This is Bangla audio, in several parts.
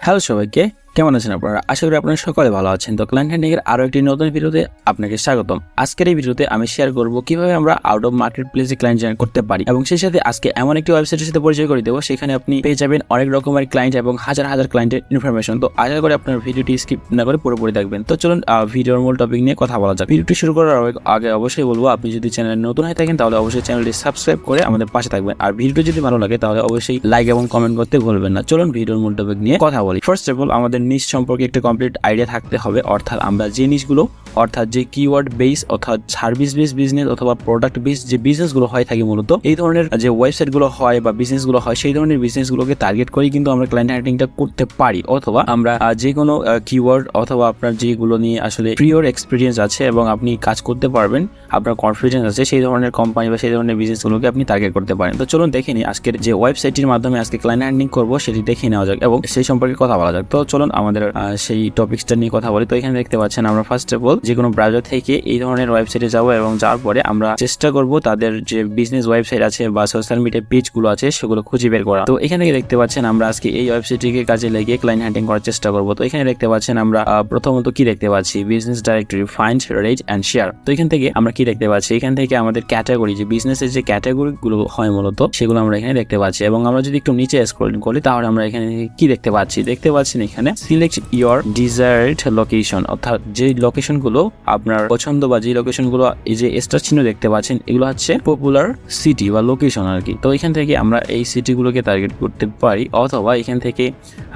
হ্যালো সবাইকে, কেমন আছেন আপনারা? আশা করি আপনারা সকলে ভালো আছেন। তো ক্লায়েন্ট হ্যান্ডিং এর আরো একটি নতুন ভিডিওতে আপনাকে স্বাগতম। আজকের এই ভিডিওতে আমি শেয়ার করব কিভাবে আমরা আউট অফ মার্কেট প্লেসে ক্লায়েন্ট জেনারেট করতে পারি, এবং সেই সাথে আজকে এমন একটি ওয়েবসাইটের সাথে পরিচয় করে দেবো, সেখানে আপনি পেয়ে যাবেন অনেক রকমের ক্লায়েন্ট এবং হাজার হাজার ক্লায়েন্টের ইনফরমেশন। তো আশা করি আপনার ভিডিওটি স্কিপ না করে পুরোপুরি দেখবেন। তো চলুন ভিডিওর মূল টপিক নিয়ে কথা বলা যাক। ভিডিওটি শুরু করার আগে অবশ্যই বলবো, আপনি যদি চ্যানেলে নতুন হয়ে থাকেন তাহলে অবশ্যই চ্যানেলটি সাবস্ক্রাইব করে আমাদের পাশে থাকবেন। আর ভিডিওটি যদি ভালো লাগে তাহলে অবশ্যই লাইক এবং কমেন্ট করতে ভুলবেন না। চলুন ভিডিওর মূল টপিক নিয়ে কথা বলি। ফার্স্ট অফ অল, আমাদের নিশ সম্পর্কে একটা কমপ্লিট আইডিয়া থাকতে হবে। অর্থাৎ আমরা যে নিশগুলো, অর্থাৎ যে কিওয়ার্ড বেস অর্থাৎ সার্ভিস বেস বিজনেস অথবা প্রোডাক্ট বেস যে বিজনেসগুলো হয় থাকে, মূলত এই ধরনের যে ওয়েবসাইটগুলো হয় বা বিজনেসগুলো হয়, সেই ধরনের বিজনেসগুলোকে টার্গেট করেই কিন্তু আমরা ক্লায়েন্ট হ্যান্ডিংটা করতে পারি। অথবা আমরা যে কোনো কিওয়ার্ড অথবা আপনার যেগুলো নিয়ে আসলে প্রিয়র এক্সপিরিয়েন্স আছে এবং আপনি কাজ করতে পারবেন, আপনার কনফিডেন্স আছে, সেই ধরনের কোম্পানি বা সেই ধরনের বিজনেসগুলোকে আপনি টার্গেট করতে পারেন। তো চলুন দেখে নিই আজকের যে ওয়েবসাইটটির মাধ্যমে আজকে ক্লায়েন্ট হ্যান্ডিং করবো সেটি দেখে নেওয়া যাক এবং সেই সম্পর্কে কথা বলা যাক। তো চলুন আমাদের সেই টপিকসটা নিয়ে কথা বলি। তো এখানে দেখতে পাচ্ছেন আমরা ফার্স্ট অফ অল যে কোনো ব্রাউজার থেকে এই ধরনের ওয়েবসাইটে যাবো এবং যাওয়ার পরে আমরা চেষ্টা করব তাদের যে বিজনেস ওয়েবসাইট আছে বা সোশ্যাল মিডিয়া পেজগুলো আছে সেগুলো খুঁজে বের করা। তো এখানে দেখতে পাচ্ছেন আমরা আজকে এই ওয়েবসাইটটিকে কাজে লাগিয়ে ক্লায়েন্ট হ্যান্ডিং করার চেষ্টা করব। তো এখানে দেখতে পাচ্ছেন আমরা প্রথমত কি দেখতে পাচ্ছি, business directory, find, rate and share. তো এখান থেকে আমরা কি দেখতে পাচ্ছি, এখান থেকে আমাদের ক্যাটাগরি, যে বিজনেসের যে ক্যাটাগরিগুলো হয় মূলত সেগুলো আমরা এখানে দেখতে পাচ্ছি। এবং আমরা যদি একটু নিচে স্ক্রলিং করি তাহলে আমরা এখানে কি দেখতে পাচ্ছি, দেখতে পাচ্ছেন এখানে সিলেক্ট ইওর ডিজায়ার্ড লোকেশন, অর্থাৎ যে লোকেশনগুলো আপনার পছন্দ বা যে লোকেশনগুলো, এই যে স্টার চিহ্ন দেখতে পাচ্ছেন, এগুলো হচ্ছে পপুলার সিটি বা লোকেশন আর কি। তো এখান থেকে আমরা এই সিটিগুলোকে টার্গেট করতে পারি। অথবা এখান থেকে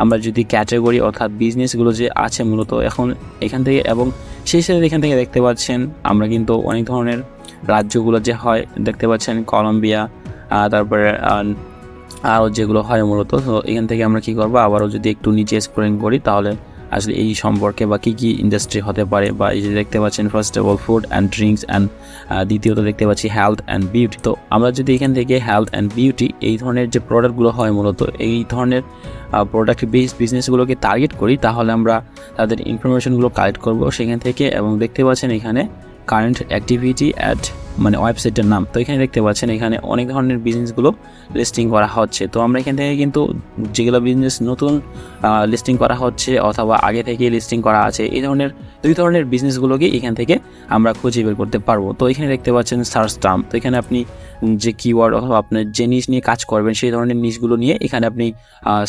আমরা যদি ক্যাটাগরি অর্থাৎ বিজনেসগুলো যে আছে মূলত এখন এখান থেকে, এবং সেই সাথে এখান থেকে দেখতে পাচ্ছেন আমরা কিন্তু অনেক ধরনের রাজ্যগুলো যে হয় দেখতে পাচ্ছেন, কলম্বিয়া, তারপরে আরও যেগুলো হয় মূলত। তো এখান থেকে আমরা কি করবো, আবারও যদি একটু নিচে স্ক্রলিং করি তাহলে আসলে এই সম্পর্কে বা কী কী ইন্ডাস্ট্রি হতে পারে, বা এই যে দেখতে পাচ্ছেন first of all food and drinks and দ্বিতীয়ত দেখতে পাচ্ছি হেলথ অ্যান্ড বিউটি। তো আমরা যদি এখান থেকে হেলথ অ্যান্ড বিউটি এই ধরনের যে প্রোডাক্টগুলো হয় মূলত, এই ধরনের প্রোডাক্ট বেস বিজনেসগুলোকে টার্গেট করি, তাহলে আমরা তাদের ইনফরমেশনগুলো কালেক্ট করব সেখান থেকে। এবং দেখতে পাচ্ছেন এখানে কারেন্ট অ্যাক্টিভিটি অ্যাট মানে ওয়েবসাইটের নাম। তো এখানে দেখতে পাচ্ছেন এখানে অনেক ধরনের বিজনেসগুলো লিস্টিং করা হচ্ছে। তো আমরা এখান থেকে কিন্তু যেগুলো বিজনেস নতুন লিস্টিং করা হচ্ছে অথবা আগে থেকে লিস্টিং করা আছে, এই ধরনের দুই ধরনের বিজনেসগুলোকে এখান থেকে আমরা খুঁজে বের করতে পারবো। তো এখানে দেখতে পাচ্ছেন সার্চ টার্ম। তো এখানে আপনি যে কিওয়ার্ড অথবা আপনার যে নিশ নিয়ে কাজ করবেন সেই ধরনের নিশগুলো নিয়ে এখানে আপনি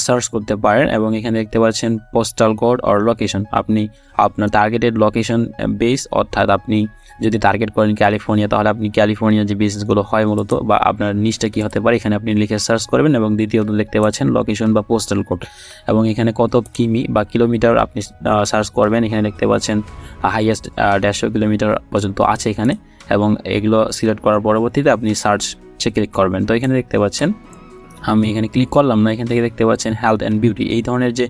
সার্চ করতে পারেন। এবং এখানে দেখতে পাচ্ছেন পোস্টাল কোড অর লোকেশন, আপনি আপনার টার্গেটেড লোকেশন বেস, অর্থাৎ আপনি যদি টার্গেট করেন ক্যালিফোর্নিয়া, তাহলে আপনি ক্যালিফোর্নিয়া যে বিজনেসগুলো হয় মূলত বা আপনার নিশটা কী হতে পারে এখানে আপনি লিখে সার্চ করবেন। এবং দ্বিতীয়ত দেখতে পাচ্ছেন লোকেশন বা পোস্টাল কোড, এবং এখানে কত কিমি বা কিলোমিটার আপনি সার্চ করবেন। এখানে দেখতে পাচ্ছেন হাইয়েস্ট 150 কিলোমিটার পর্যন্ত আছে এখানে, এবং এগুলো সিলেক্ট করার পরবর্তীতে আপনি সার্চে ক্লিক করবেন। তো এখানে দেখতে পাচ্ছেন আমি এখানে ক্লিক করলাম না, এখান থেকে দেখতে পাচ্ছেন হেলথ অ্যান্ড বিউটি এই ধরনের যে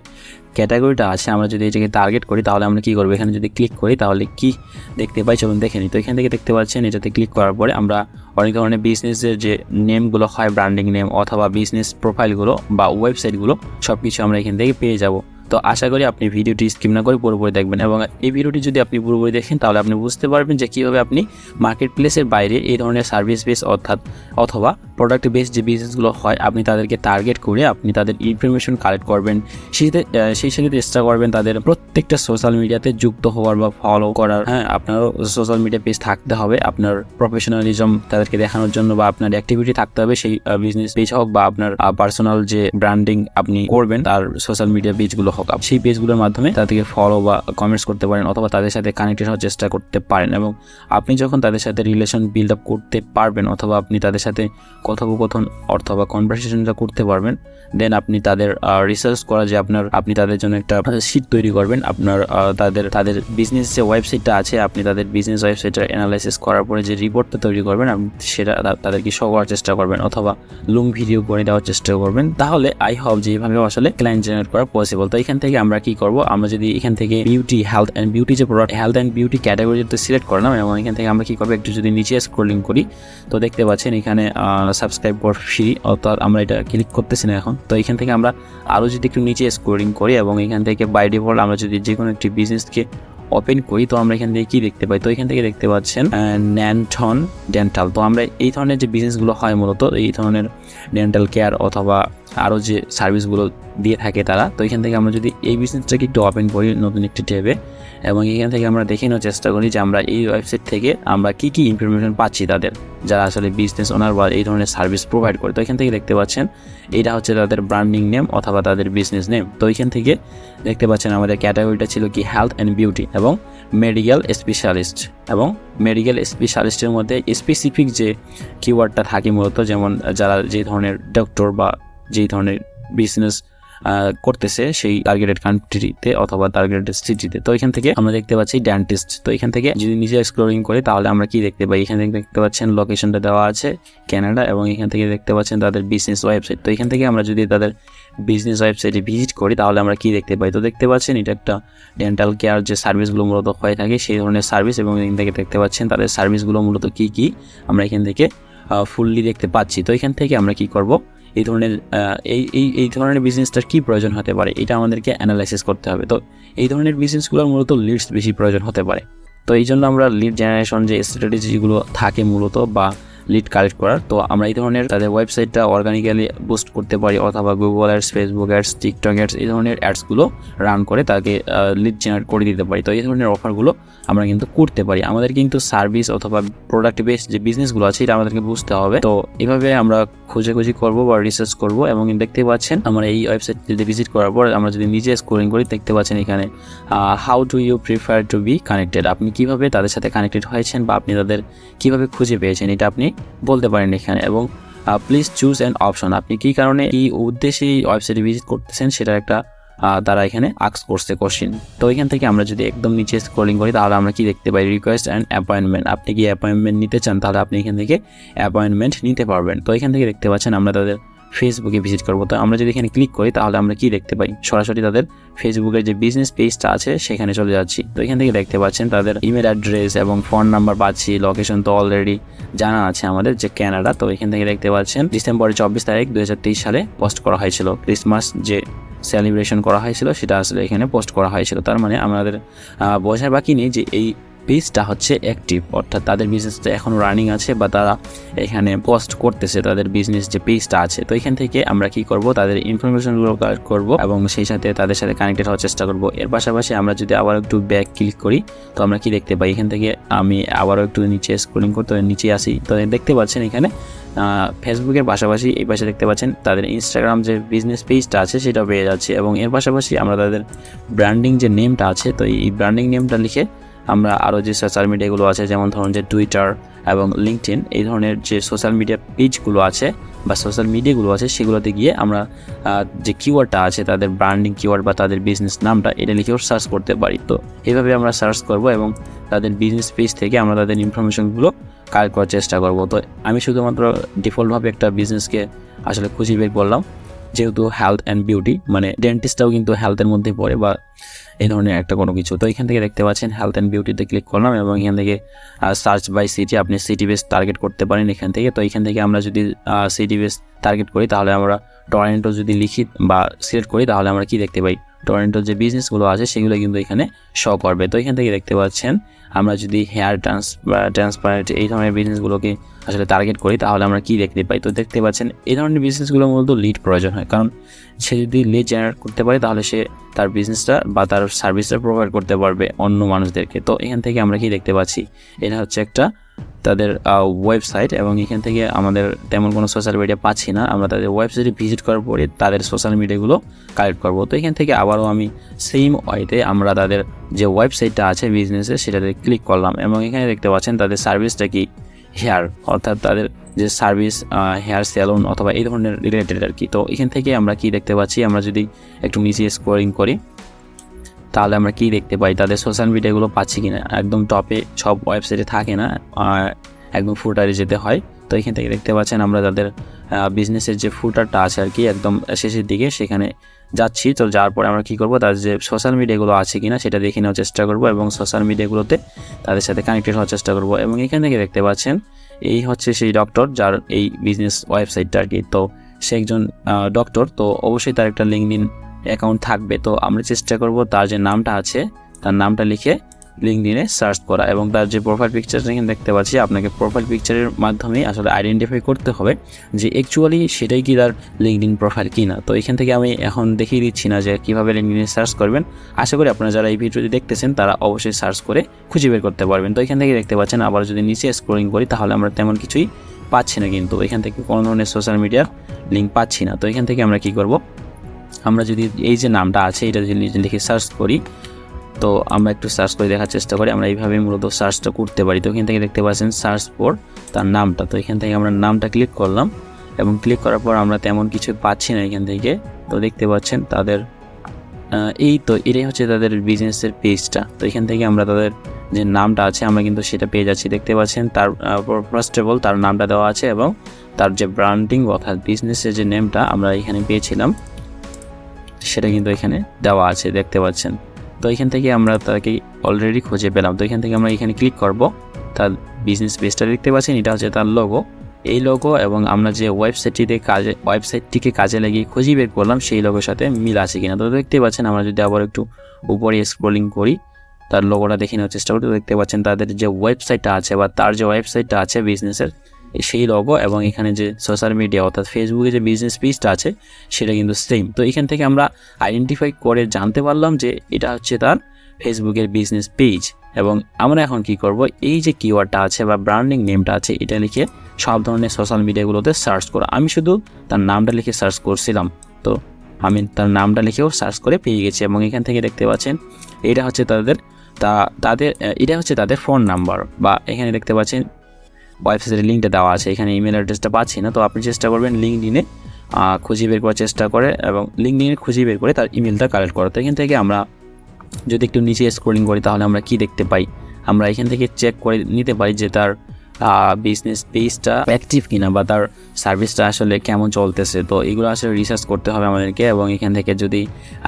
ক্যাটাগরিটা আছে, আমরা যদি এটাকে টার্গেট করি তাহলে আমরা কী করবো, এখানে যদি ক্লিক করি তাহলে কি দেখতে পাই চলুন দেখে নিই। তো এখান থেকে দেখতে পাচ্ছেন এটাতে ক্লিক করার পরে আমরা অনেক ধরনের বিজনেসের যে নেমগুলো হয়, ব্র্যান্ডিং নেম অথবা বিজনেস প্রোফাইলগুলো বা ওয়েবসাইটগুলো সব কিছু আমরা এখান থেকে পেয়ে যাব। তো আশা করি আপনি ভিডিওটি স্কিপ না করে পুরোপুরি দেখবেন, এবং এই ভিডিওটি যদি আপনি পুরোপুরি দেখেন তাহলে আপনি বুঝতে পারবেন যে কীভাবে আপনি মার্কেট প্লেসের বাইরে এই ধরনের সার্ভিস বেস অথবা প্রোডাক্ট বেস যে বিজনেসগুলো হয় আপনি তাদেরকে টার্গেট করে আপনি তাদের ইনফরমেশন কালেক্ট করবেন, সেই সাথে চেষ্টা করবেন তাদের প্রত্যেকটা সোশ্যাল মিডিয়াতে যুক্ত হওয়ার বা ফলো করার। হ্যাঁ, আপনারও সোশ্যাল মিডিয়া পেজ থাকতে হবে, আপনার প্রফেশনালিজম তাদেরকে দেখানোর জন্য বা আপনার অ্যাক্টিভিটি থাকতে হবে সেই বিজনেস পেজ হোক বা আপনার পার্সোনাল যে ব্র্যান্ডিং আপনি করবেন তার সোশ্যাল মিডিয়া পেজগুলো হোক, সেই পেজগুলোর মাধ্যমে তাদেরকে ফলো বা কমেন্টস করতে পারেন অথবা তাদের সাথে কানেক্টেড হওয়ার চেষ্টা করতে পারেন। এবং আপনি যখন তাদের সাথে রিলেশন বিল্ড আপ করতে পারবেন অথবা আপনি তাদের সাথে কথোপকথন অথবা কনভারসেশনটা করতে পারবেন, দেন আপনি তাদের রিসার্চ করা যে আপনি তাদের জন্য একটা শিট তৈরি করবেন, আপনার তাদের বিজনেস যে ওয়েবসাইটটা আছে আপনি তাদের বিজনেস ওয়েবসাইটটা অ্যানালাইসিস করার পরে যে রিপোর্টটা তৈরি করবেন আপনি সেটা তাদেরকে শো করার চেষ্টা করবেন অথবা লং ভিডিও করে দেওয়ার চেষ্টা করবেন। তাহলে আই হোপ যে এইভাবে আসলে ক্লায়েন্ট জেনারেট করা পসিবল। তো এখান থেকে আমরা কি করব, আমরা যদি এখান থেকে বিউটি, হেলথ অ্যান্ড বিউটি যে প্রোডাক্ট হেলথ অ্যান্ড বিউটি ক্যাটাগরিতে সিলেক্ট করলাম, এবং এখান থেকে আমরা কি করবো, একটু যদি নিচে স্ক্রলিং করি তো দেখতে পাচ্ছেন এখানে সাবস্ক্রাইব ফর ফ্রি, অর্থাৎ আমরা এটা ক্লিক করতেছি না এখন। তো এখান থেকে আমরা আরও যদি একটু নিচে স্ক্রলিং করি এবং এখান থেকে বাই ডিফল্ট আমরা যদি যে কোনো একটি বিজনেসকে ওপেন করি তো আমরা এখান থেকে কি দেখতে পাই, তো এখান থেকে দেখতে পাচ্ছেন ন্যানথন ডেন্টাল। তো আমরা এই ধরনের যে বিজনেসগুলো হয় মূলত এই ধরনের ডেন্টাল কেয়ার অথবা আরও যে সার্ভিসগুলো দিয়ে থাকে তারা। তো এখান থেকে আমরা যদি এই বিজনেসটাকে একটু ওপেন করি নতুন একটি ট্যাবে, এবং এখান থেকে আমরা দেখে নেওয়ার চেষ্টা করি যে আমরা এই ওয়েবসাইট থেকে আমরা কী কী ইনফরমেশন পাচ্ছি তাদের, যারা আসলে বিজনেস ওনার বা এই ধরনের সার্ভিস প্রোভাইড করে। তো এখান থেকে দেখতে পাচ্ছেন এটা হচ্ছে তাদের ব্র্যান্ডিং নেম অথবা তাদের বিজনেস নেম। তো এখান থেকে দেখতে পাচ্ছেন আমাদের ক্যাটাগরিটা ছিল কি হেলথ অ্যান্ড বিউটি এবং মেডিকেল স্পেশালিস্ট, এবং মেডিকেল স্পেশালিস্টের মধ্যে স্পেসিফিক যে কিওয়ার্ডটা থাকে মূলত, যেমন যারা যে ধরনের ডক্টর বা যেই ধরনের বিজনেস করতেছে সেই টার্গেটেড কান্ট্রিতে অথবা টার্গেটেড সিটিতে। তো এখান থেকে আমরা দেখতে পাচ্ছি ডেন্টিস্ট। তো এখান থেকে যদি নিজে এক্সপ্লোরিং করি তাহলে আমরা কি দেখতে পাই, এখান থেকে দেখতে পাচ্ছেন লোকেশনটা দেওয়া আছে কানাডা, এবং এখান থেকে দেখতে পাচ্ছেন তাদের বিজনেস ওয়েবসাইট। তো এখান থেকে আমরা যদি তাদের বিজনেস ওয়েবসাইটে ভিজিট করি তাহলে আমরা কি দেখতে পাই, তো দেখতে পাচ্ছেন এটা একটা ডেন্টাল কেয়ার যে সার্ভিসগুলো মূলত হয়ে থাকে সেই ধরনের সার্ভিস, এবং এখান থেকে দেখতে পাচ্ছেন তাদের সার্ভিসগুলো মূলত কী কী আমরা এখান থেকে ফুললি দেখতে পাচ্ছি। তো এখান থেকে আমরা কি করব, এই ধরনের এই ধরনের বিজনেসটার কী প্রয়োজন হতে পারে এটা আমাদেরকে অ্যানালাইসিস করতে হবে। তো এই ধরনের বিজনেসগুলোর মূলত লিডস বেশি প্রয়োজন হতে পারে। তো এই জন্য আমরা লিড জেনারেশন যে স্ট্র্যাটেজিগুলো থাকে মূলত বা লিড কালেক্ট করার, তো আমরা এই ধরনের তাদের ওয়েবসাইটটা অর্গানিক্যালি বুস্ট করতে পারি অথবা Google ads, Facebook ads, TikTok ads এই ধরনের অ্যাডসগুলো রান করে তাকে লিড জেনারেট করে দিতে পারি। তো এই ধরনের অফারগুলো আমরা কিন্তু করতে পারি। আমাদের কিন্তু সার্ভিস অথবা প্রোডাক্ট বেসড যে বিজনেসগুলো আছে এটা আমাদেরকে বুঝতে হবে। তো এভাবে আমরা খোঁজাখুঁজি করবো বা রিসার্চ করবো, এবং দেখতে পাচ্ছেন আমরা এই ওয়েবসাইট যদি ভিজিট করার পর আমরা যদি নিজে স্ক্রলিং করি দেখতে পাচ্ছেন এখানে how do you prefer to be connected, আপনি কীভাবে তাদের সাথে কানেক্টেড হয়েছেন বা আপনি তাদের কীভাবে খুঁজে পেয়েছেন এটা আপনি বলতে পারেন এখানে। এবং প্লিজ চুজ অ্যান অপশন, আপনি কী কারণে এই উদ্দেশ্যে এই ওয়েবসাইটে ভিজিট করতেছেন সেটার একটা তারা এখানে আস্ক করছে কোশ্চেন। তো এখান থেকে আমরা যদি একদম নিচে স্ক্রলিং করি তাহলে আমরা কি দেখতে পাই, রিকোয়েস্ট অ্যান্ড অ্যাপয়েন্টমেন্ট, আপনি কি অ্যাপয়েন্টমেন্ট নিতে চান তাহলে আপনি এখান থেকে অ্যাপয়েন্টমেন্ট নিতে পারবেন। তো এখান থেকে দেখতে পাচ্ছেন আমরা তাদের ফেসবুকে ভিজিট করবো। তো আমরা যদি এখানে ক্লিক করি তাহলে আমরা কি দেখতে পাই, সরাসরি তাদের ফেসবুকের যে বিজনেস পেজটা আছে সেখানে চলে যাচ্ছি। তো এখান থেকে দেখতে পাচ্ছেন তাদের ইমেল অ্যাড্রেস এবং ফোন নাম্বার পাচ্ছি, লোকেশন তো অলরেডি জানা আছে আমাদের যে কানাডা। তো এখান থেকে দেখতে পাচ্ছেন ডিসেম্বর 24 তারিখ 2023 সালে পোস্ট করা হয়েছিল, ক্রিসমাস যে সেলিব্রেশন করা হয়েছিল সেটা আসলে এখানে পোস্ট করা হয়েছিল। তার মানে আমাদের বোঝার বাকি নেই যে এই পেজটা হচ্ছে অ্যাক্টিভ, অর্থাৎ তাদের বিজনেসটা এখনও রানিং আছে বা তারা এখানে পোস্ট করতেছে তাদের বিজনেস যে পেজটা আছে। তো এখান থেকে আমরা কি করব, তাদের ইনফরমেশনগুলো কালেক্ট করব এবং সেই সাথে তাদের সাথে কানেক্টেড হওয়ার চেষ্টা করব। এর পাশাপাশি আমরা যদি আবার একটু ব্যাক ক্লিক করি তো আমরা কি দেখতে পাই, এখান থেকে আমি আবারও একটু নিচে স্ক্রলিং করতে নিচে আসি। তো দেখতে পাচ্ছেন এখানে ফেসবুকের পাশাপাশি এই পাশে দেখতে পাচ্ছেন তাদের ইনস্টাগ্রাম যে বিজনেস পেজটা আছে সেটা পেয়ে যাচ্ছে, এবং এর পাশাপাশি আমরা তাদের ব্র্যান্ডিং যে নেমটা আছে তো এই ব্র্যান্ডিং নেমটা লিখে আমরা আরও যে সোশ্যাল মিডিয়াগুলো আছে যেমন ধরুন যে টুইটার এবং লিঙ্কডইন এই ধরনের যে সোশ্যাল মিডিয়া পেজগুলো আছে বা সোশ্যাল মিডিয়াগুলো আছে সেগুলোতে গিয়ে আমরা যে কিওয়ার্ডটা আছে তাদের ব্র্যান্ডিং কিওয়ার্ড বা তাদের বিজনেস নামটা এটা লিখেও সার্চ করতে পারি। তো এইভাবে আমরা সার্চ করব এবং তাদের বিজনেস পেজ থেকে আমরা তাদের ইনফরমেশনগুলো কালেক্ট করার চেষ্টা করব। তো আমি শুধুমাত্র ডিফল্টভাবে একটা বিজনেসকে আসলে খুঁজে বের করলাম, যেহেতু হেলথ অ্যান্ড বিউটি মানে ডেন্টিস্টটাও কিন্তু হেলথের মধ্যে পড়ে বা এই ধরনের একটা কোনো কিছু। তো এখান থেকে দেখতে পাচ্ছেন হেলথ অ্যান্ড বিউটিতে ক্লিক করলাম এবং এখান থেকে সার্চ বাই সিটি, আপনি সিটি বেস টার্গেট করতে পারেন এখান থেকে। তো এখান থেকে আমরা যদি সিটি বেস টার্গেট করি তাহলে আমরা টরন্টো যদি লিখি বা সিলেক্ট করি তাহলে আমরা কি দেখতে পাই, টরন্টোর যে বিজনেসগুলো আছে সেগুলো কিন্তু এখানে শো করবে। তো এখান থেকে দেখতে পাচ্ছেন আমরা যদি হেয়ার ট্রান্সপ্লান্ট এই ধরনের বিজনেসগুলোকে আসলে টার্গেট করি তাহলে আমরা কি দেখতে পাই। তো দেখতে পাচ্ছেন এই ধরনের বিজনেসগুলো মূলত লিড প্রয়োজন হয়, কারণ সে যদি লিড জেনারেট করতে পারে তাহলে সে তার বিজনেসটা বা তার সার্ভিসটা প্রোভাইড করতে পারবে অন্য মানুষদেরকে। তো এখান থেকে আমরা কি দেখতে পাচ্ছি, এটা হচ্ছে একটা তাদের ওয়েবসাইট এবং এখান থেকে আমাদের তেমন কোনো সোশ্যাল মিডিয়া পাচ্ছি না, আমরা তাদের ওয়েবসাইটে ভিজিট করার পরে তাদের সোশ্যাল মিডিয়াগুলো কালেক্ট করব। তো এখান থেকে আবারও আমি সেম ওয়েতে আমরা তাদের যে ওয়েবসাইটটা আছে বিজনেসে সেটাতে ক্লিক করলাম এবং এখানে দেখতে পাচ্ছেন তাদের সার্ভিসটা কি হেয়ার, অর্থাৎ তাদের যে সার্ভিস হেয়ার স্যালুন অথবা এই ধরনের রিলেটেড আর কি। তো এখান থেকে আমরা কি দেখতে পাচ্ছি, আমরা যদি একটু নিচে স্ক্রলিং করি তাহলে আমরা কি দেখতে পাই, তাদের সোশ্যাল মিডিয়াগুলো পাচ্ছি কিনা। একদম টপে সব ওয়েবসাইটে থাকে না, একদম ফুটারে যেতে হয়। তো এখান থেকে দেখতে পাচ্ছেন আমরা তাদের বিজনেসের যে ফুটারটা আছে আর কি একদম শেষের দিকে সেখানে যাচ্ছি। তো যাওয়ার পরে আমরা কি করব, তাদের যে সোশ্যাল মিডিয়াগুলো আছে কিনা সেটা দেখে নেওয়ার চেষ্টা করব এবং সোশ্যাল মিডিয়াগুলোতে তাদের সাথে কানেক্টেড হওয়ার চেষ্টা করব। এবং এখান থেকে দেখতে পাচ্ছেন এই হচ্ছে সেই ডক্টর যার এই বিজনেস ওয়েবসাইটটা আর কি। তো সে একজন ডক্টর, তো অবশ্যই তার একটা লিঙ্কডইন অ্যাকাউন্ট থাকবে। তো আমরা চেষ্টা করব তার যে নামটা আছে তার নামটা লিখে লিঙ্কডইনে সার্চ করা এবং তার যে প্রোফাইল পিকচারটা এখানে দেখতে পাচ্ছি, আপনাকে প্রোফাইল পিকচারের মাধ্যমেই আসলে আইডেন্টিফাই করতে হবে যে অ্যাকচুয়ালি সেটাই কি তার লিঙ্কডইন প্রোফাইল কি না। তো এখান থেকে আমি এখন দেখিয়ে দিচ্ছি না যে কীভাবে লিঙ্কডইনে সার্চ করবেন। আশা করি আপনারা যারা এই ভিডিওটি দেখতেছেন তারা অবশ্যই সার্চ করে খুঁজে বের করতে পারবেন। তো এখান থেকে দেখতে পাচ্ছেন, আবার যদি নিচে স্ক্রলিং করি তাহলে আমরা তেমন কিছুই পাচ্ছি না, কিন্তু এখান থেকে কোনো ধরনের সোশ্যাল মিডিয়ার লিঙ্ক পাচ্ছি না। তো এখান থেকে আমরা কি করব, আমরা যদি এই যে নামটা আছে এটা যদি লিখে সার্চ করি, তো আমরা একটু সার্চ করে দেখার চেষ্টা করি, আমরা এইভাবে মূলত সার্চটা করতে পারি। তো এখান থেকে দেখতে পাচ্ছেন সার্চ ফর তার নামটা। তো এখান থেকে আমরা নামটা ক্লিক করলাম এবং ক্লিক করার পর আমরা তেমন কিছু পাচ্ছি না এখান থেকে। তো দেখতে পাচ্ছেন তাদের এই তো এটাই হচ্ছে তাদের বিজনেসের পেজটা। তো এখান থেকে আমরা তাদের যে নামটা আছে আমরা কিন্তু সেটা পেয়ে যাচ্ছি। দেখতে পাচ্ছেন তার ফার্স্ট অফ অল তার নামটা দেওয়া আছে এবং তার যে ব্র্যান্ডিং অর্থাৎ বিজনেসের যে নেমটা আমরা এখানে পেয়েছিলাম সেটা কিন্তু এখানে দেওয়া আছে, দেখতে পাচ্ছেন। তো এখান থেকে আমরা তাকে অলরেডি খুঁজে পেলাম। তো এখান থেকে আমরা এখানে ক্লিক করব, তার বিজনেস পেজটা দেখতে পাচ্ছেন, এটা হচ্ছে তার লোগো। এই লোগো এবং আমরা যে ওয়েবসাইটটিকে কাজে লাগিয়ে খুঁজে বের করলাম সেই লোগোর সাথে মিল আছে কিনা। তো দেখতে পাচ্ছেন, আমরা যদি আবার একটু উপরে স্ক্রলিং করি তার লোগোটা দেখে নেওয়ার চেষ্টা করি, তো দেখতে পাচ্ছেন তাদের যে ওয়েবসাইটটা আছে বা তার যে ওয়েবসাইটটা আছে বিজনেসের সেই লোগো এবং এখানে যে সোশ্যাল মিডিয়া অর্থাৎ ফেসবুকে যে বিজনেস পেজটা আছে সেটা কিন্তু সেম। তো এখান থেকে আমরা আইডেন্টিফাই করে জানতে পারলাম যে এটা হচ্ছে তার ফেসবুকের বিজনেস পেজ। এবং আমরা এখন কি করব, এই যে কিওয়ার্ডটা আছে বা ব্র্যান্ডিং নেমটা আছে এটা লিখে সব ধরনের সোশ্যাল মিডিয়াগুলোতে সার্চ করা। আমি শুধু তার নামটা লিখে সার্চ করছিলাম, তো আমি তার নামটা লিখেও সার্চ করে পেয়ে গেছি। এবং এখান থেকে দেখতে পাচ্ছেন এটা হচ্ছে এটা হচ্ছে তাদের ফোন নাম্বার, বা এখানে দেখতে পাচ্ছেন ওয়েবসাইটের লিঙ্কটা দেওয়া আছে। এখানে ইমেল অ্যাড্রেসটা পাচ্ছি না, তো আপনি চেষ্টা করবেন লিঙ্কডইনে খুঁজে বের করার চেষ্টা করে এবং লিঙ্কডইনে খুঁজে বের করে তার ইমেলটা কালেক্ট করা। তো এখান থেকে আমরা যদি একটু নিচে স্ক্রলিং করি তাহলে আমরা কি দেখতে পাই, আমরা এখান থেকে চেক করে নিতে পারি যে তার বিজনেস পেজটা অ্যাক্টিভ কিনা বা তার সার্ভিসটা আসলে কেমন চলতেছে। তো এগুলো আসলে রিসার্চ করতে হবে আমাদেরকে। এবং এখান থেকে যদি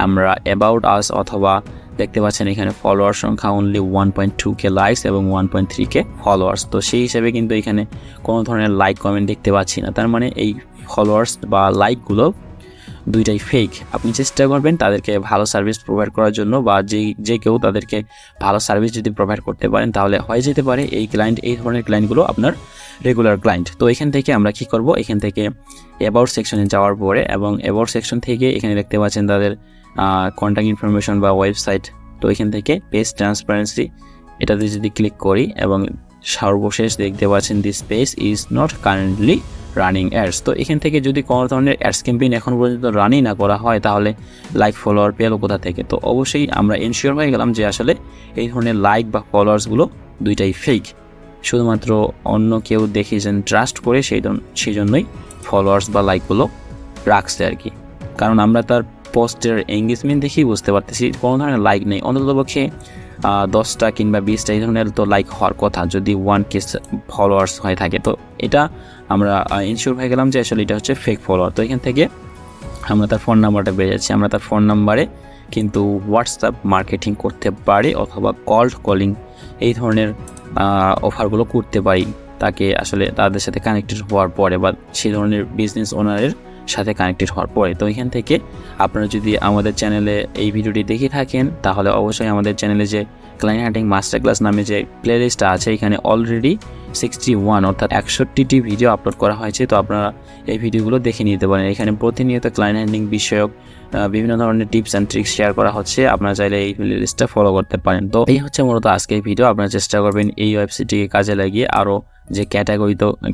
আমরা অ্যাবাউট আস অথবা দেখতে পাচ্ছেন এখানে ফলোয়ার সংখ্যা অনলি 1.2K লাইকস এবং 1.3K ফলোয়ার্স, তো সেই হিসেবে কিন্তু এখানে কোনো ধরনের লাইক কমেন্ট দেখতে পাচ্ছি না। তার মানে এই ফলোয়ার্স বা লাইকগুলো দুইটাই ফেক। আপনি চেষ্টা করবেন তাদেরকে ভালো সার্ভিস প্রোভাইড করার জন্য, বা যে কেউ তাদেরকে ভালো সার্ভিস যদি প্রোভাইড করতে পারেন তাহলে হয়ে যেতে পারে এই ধরনের ক্লায়েন্টগুলো আপনার রেগুলার ক্লায়েন্ট। তো এখান থেকে আমরা কি করব, এখান থেকে অ্যাবাউট সেকশনে যাওয়ার পরে এবং অ্যাবাউট সেকশন থেকে এখানে দেখতে পাচ্ছেন তাদের কন্ট্যাক্ট ইনফরমেশন বা ওয়েবসাইট। তো এখান থেকে পেজ ট্রান্সপারেন্সি এটাতে যদি ক্লিক করি এবং সর্বশেষ দেখতে পাচ্ছেন this page is not currently running ads. তো এখান থেকে যদি কোনো ধরনের অ্যাডস ক্যাম্পেইন এখন পর্যন্ত রানই না করা হয় তাহলে লাইক ফলোয়ার পেলো কোথা থেকে। তো অবশ্যই আমরা এনশিওর হয়ে গেলাম যে আসলে এই ধরনের লাইক বা ফলোয়ার্সগুলো দুইটাই ফেক, শুধুমাত্র অন্য কেউ দেখেছেন ট্রাস্ট করে সেই জন্যই ফলোয়ার্স বা লাইকগুলো রাখছে আর কি। কারণ আমরা তার পোস্টের এঙ্গেজমেন্ট দেখেই বুঝতে পারতেছি কোনো ধরনের লাইক নেই, অন্ততপক্ষে 10টা কিংবা 20টা এই ধরনের তো লাইক হওয়ার কথা যদি 1K ফলোয়ার্স হয়ে থাকে। তো এটা আমরা ইনশিওর হয়ে গেলাম যে আসলে এটা হচ্ছে ফেক ফলোয়ার। তো এখান থেকে আমরা তার ফোন নাম্বারটা পেয়ে যাচ্ছি, আমরা তার ফোন নাম্বারে কিন্তু হোয়াটসঅ্যাপ মার্কেটিং করতে পারি অথবা কল্ড কলিং এই ধরনের অফারগুলো করতে পারি তাকে আসলে তাদের সাথে কানেক্টেড হওয়ার পরে বা সেই ধরনের বিজনেস ওনারের সাথে কানেক্টেড হওয়ার পরে। তো এখান থেকে আপনারা যদি আমাদের চ্যানেলে এই ভিডিওটি দেখে থাকেন তাহলে অবশ্যই আমাদের চ্যানেলে যে ক্লায়েন্ট হান্টিং মাস্টার ক্লাস নামে যে প্লেলিস্টটা আছে এখানে অলরেডি 61 অর্থাৎ 61টি ভিডিও আপলোড করা হয়েছে। তো আপনারা এই ভিডিওগুলো দেখে নিতে পারেন। এখানে প্রতিনিয়ত ক্লায়েন্ট হান্টিং বিষয়ক বিভিন্ন ধরনের টিপস অ্যান্ড ট্রিক্স শেয়ার করা হচ্ছে, আপনারা চাইলে এই প্লেলিস্টটা ফলো করতে পারেন। তো এই হচ্ছে মূলত আজকে এই ভিডিও। আপনারা চেষ্টা করবেন এই ওয়েবসাইটটিকে কাজে লাগিয়ে আরও যে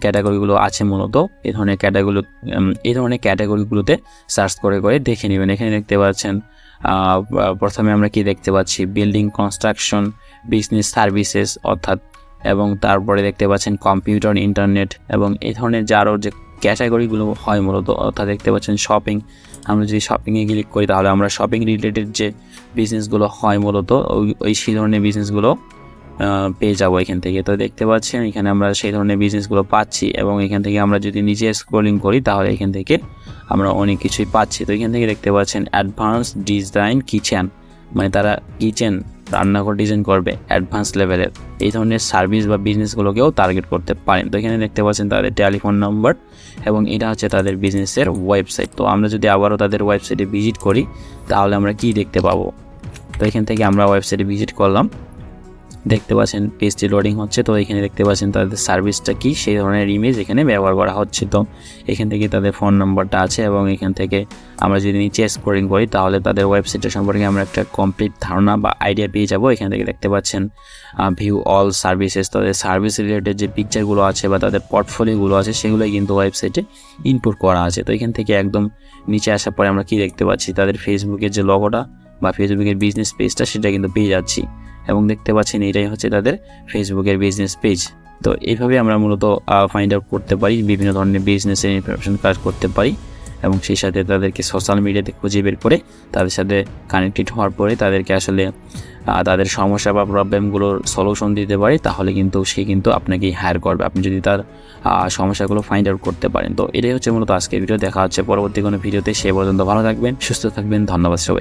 ক্যাটাগরিগুলো আছে মূলত এই ধরনের ক্যাটাগরিগুলোতে সার্চ করে দেখে নেবেন। এখানে দেখতে পাচ্ছেন প্রথমে আমরা কি দেখতে পাচ্ছি, বিল্ডিং কনস্ট্রাকশন, বিজনেস সার্ভিসেস অর্থাৎ, এবং তারপরে দেখতে পাচ্ছেন কম্পিউটার, ইন্টারনেট এবং এই ধরনের যে আরও যে ক্যাটাগরিগুলো হয় মূলত, অর্থাৎ দেখতে পাচ্ছেন শপিং। আমরা যদি শপিংয়ে ক্লিক করি তাহলে আমরা শপিং রিলেটেড যে বিজনেসগুলো হয় মূলত ওই সেই ধরনের বিজনেসগুলো পেয়ে যাবো এখান থেকে। তো দেখতে পাচ্ছেন এখানে আমরা সেই ধরনের বিজনেসগুলো পাচ্ছি এবং এখান থেকে আমরা যদি নিচে স্ক্রলিং করি তাহলে এখান থেকে আমরা অনেক কিছুই পাচ্ছি। তো এখান থেকে দেখতে পাচ্ছেন অ্যাডভান্স ডিজাইন কিচেন, মানে তারা কিচেন রান্নাঘর ডিজাইন করবে অ্যাডভান্স লেভেলের, এই ধরনের সার্ভিস বা বিজনেসগুলোকেও টার্গেট করতে পারেন। তো এখানে দেখতে পাচ্ছেন তাদের টেলিফোন নাম্বার এবং এটা হচ্ছে তাদের বিজনেসের ওয়েবসাইট। তো আমরা যদি আবারও তাদের ওয়েবসাইটে ভিজিট করি তাহলে আমরা কি দেখতে পাবো। তো এখান থেকে আমরা ওয়েবসাইটে ভিজিট করলাম দেখতে পাচ্ছেন পেজটি লোডিং হচ্ছে। তো এখানে দেখতে পাচ্ছেন তাদের সার্ভিসটা কি, সেই ধরনের ইমেজ এখানে ব্যবহার করা হচ্ছে। তো এখান থেকে তাদের ফোন নম্বরটা আছে এবং এখান থেকে আমরা যদি নিচে স্ক্রলিং করি তাহলে তাদের ওয়েবসাইটটা সম্পর্কে আমরা একটা কমপ্লিট ধারণা বা আইডিয়া পেয়ে যাব। এখান থেকে দেখতে পাচ্ছেন ভিউ অল সার্ভিসেস, তাদের সার্ভিস রিলেটেড যে পিকচারগুলো আছে বা তাদের পোর্টফোলিওগুলো আছে সেগুলোই কিন্তু ওয়েবসাইটে ইনপুট করা আছে। তো এখান থেকে একদম নিচে আসার পরে আমরা কি দেখতে পাচ্ছি, তাদের ফেসবুকের যে লগোটা বা ফেসবুকের বিজনেস পেজটা সেটা কিন্তু পেয়ে যাচ্ছি এবং দেখতে পাচ্ছেন এটাই হচ্ছে তাদের ফেসবুকের বিজনেস পেজ। তো এইভাবে আমরা মূলত ফাইন্ড আউট করতে পারি, বিভিন্ন ধরনের বিজনেসের ইনফরমেশন কালেক্ট করতে পারি এবং সেই সাথে তাদেরকে সোশ্যাল মিডিয়াতে খুঁজে বের করে তাদের সাথে কানেক্টেড হওয়ার পরে তাদেরকে আসলে তাদের সমস্যা বা প্রবলেমগুলোর সলিউশন দিতে পারি। তাহলে কিন্তু সে কিন্তু আপনাকেই হায়ার করবে, আপনি যদি তার সমস্যাগুলো ফাইন্ড আউট করতে পারেন। তো এটাই হচ্ছে মূলত আজকের ভিডিও। দেখা হচ্ছে পরবর্তী কোনো ভিডিওতে। সে পর্যন্ত ভালো থাকবেন, সুস্থ থাকবেন। ধন্যবাদ সবাই।